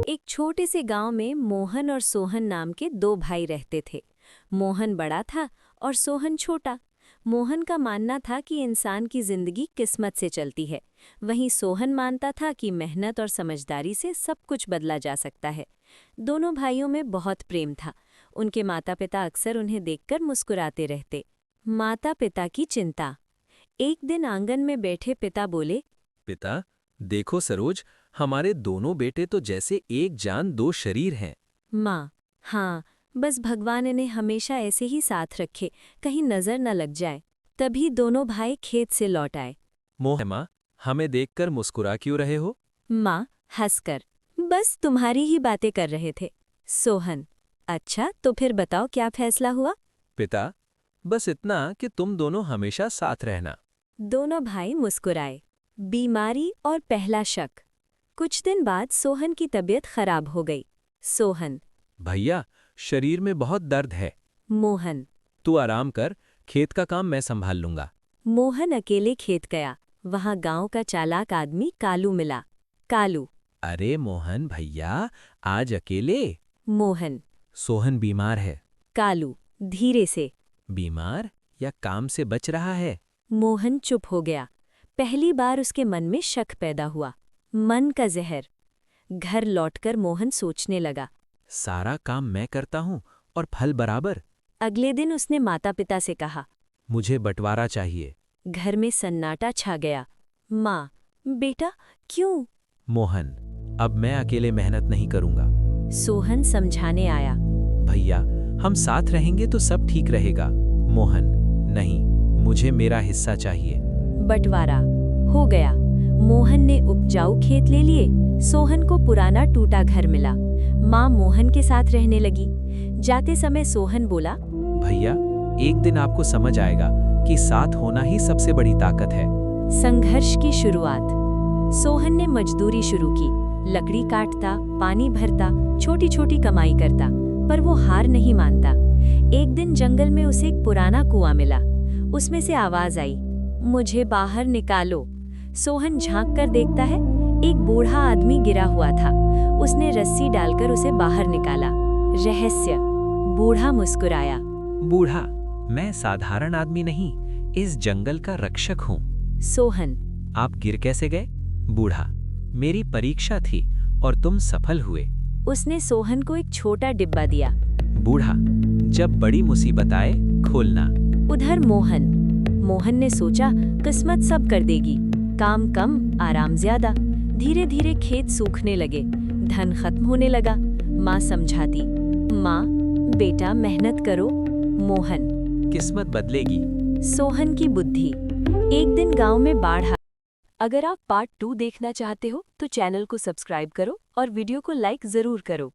एक छोटे से गांव में मोहन और सोहन नाम के दो भाई रहते थे। मोहन बड़ा था और सोहन छोटा। मोहन का मानना था कि इंसान की जिंदगी किस्मत से चलती है, वहीं सोहन मानता था कि मेहनत और समझदारी से सब कुछ बदला जा सकता है। दोनों भाइयों में बहुत प्रेम था। उनके माता पिता अक्सर उन्हें देखकर मुस्कुराते रहते। माता पिता की चिंता। एक दिन आंगन में बैठे पिता बोले, पिता, देखो सरोज, हमारे दोनों बेटे तो जैसे एक जान दो शरीर हैं। माँ, हाँ, बस भगवान इन्हें हमेशा ऐसे ही साथ रखे, कहीं नजर न लग जाए। तभी दोनों भाई खेत से लौट आए। माँ, हमें देखकर मुस्कुरा क्यों रहे हो? माँ हंसकर, बस तुम्हारी ही बातें कर रहे थे। सोहन, अच्छा तो फिर बताओ क्या फैसला हुआ? पिता, बस इतना कि तुम दोनों हमेशा साथ रहना। दोनों भाई मुस्कुराए। बीमारी और पहला शक। कुछ दिन बाद सोहन की तबीयत खराब हो गई। सोहन, भैया, शरीर में बहुत दर्द है। मोहन। तू आराम कर, खेत का काम मैं संभाल लूंगा। मोहन अकेले खेत गया। वहां गांव का चालाक आदमी कालू मिला। कालू, अरे मोहन भैया, आज अकेले? मोहन। सोहन बीमार है। कालू, धीरे से। बीमार या काम से बच रहा है? मोहन चुप हो गया। पहली बार उसके मन में शक पैदा हुआ। मन का जहर। घर लौटकर मोहन सोचने लगा। सारा काम मैं करता हूँ और फल बराबर। अगले दिन उसने माता पिता से कहा। मुझे बंटवारा चाहिए। घर में सन्नाटा छा गया। माँ, बेटा क्यों? मोहन, अब मैं अकेले मेहनत नहीं करूंगा। सोहन समझाने आया। भैया, हम साथ रहेंगे तो सब ठीक रहेगा। मोहन, नहीं, मुझे मेरा हिस्सा चाहिए। बंटवारा हो गया। मोहन ने उपजाऊ खेत ले लिए। सोहन को पुराना टूटा घर मिला। माँ मोहन के साथ रहने लगी। जाते समय सोहन बोला, भैया, एक दिन आपको समझ आएगा कि साथ होना ही सबसे बड़ी ताकत है। संघर्ष की शुरुआत। सोहन ने मजदूरी शुरू की। लकड़ी काटता, पानी भरता, छोटी छोटी कमाई करता, पर वो हार नहीं मानता। एक दिन जंगल में उसे एक पुराना कुआं मिला। उसमें से आवाज आई, मुझे बाहर निकालो। सोहन झांक कर देखता है, एक बूढ़ा आदमी गिरा हुआ था। उसने रस्सी डालकर उसे बाहर निकाला। रहस्य। बूढ़ा मुस्कुराया। बूढ़ा, मैं साधारण आदमी नहीं, इस जंगल का रक्षक हूँ। सोहन, आप गिर कैसे गए? बूढ़ा, मेरी परीक्षा थी और तुम सफल हुए। उसने सोहन को एक छोटा डिब्बा दिया। बूढ़ा, जब बड़ी मुसीबत आए, खोलना। उधर मोहन। मोहन ने सोचा किस्मत सब कर देगी। काम कम, आराम ज्यादा। धीरे धीरे खेत सूखने लगे, धन खत्म होने लगा। माँ समझाती, माँ, बेटा मेहनत करो। मोहन, किस्मत बदलेगी। सोहन की बुद्धि। एक दिन गांव में बाढ़ आ। अगर आप पार्ट 2 देखना चाहते हो तो चैनल को सब्सक्राइब करो और वीडियो को लाइक जरूर करो।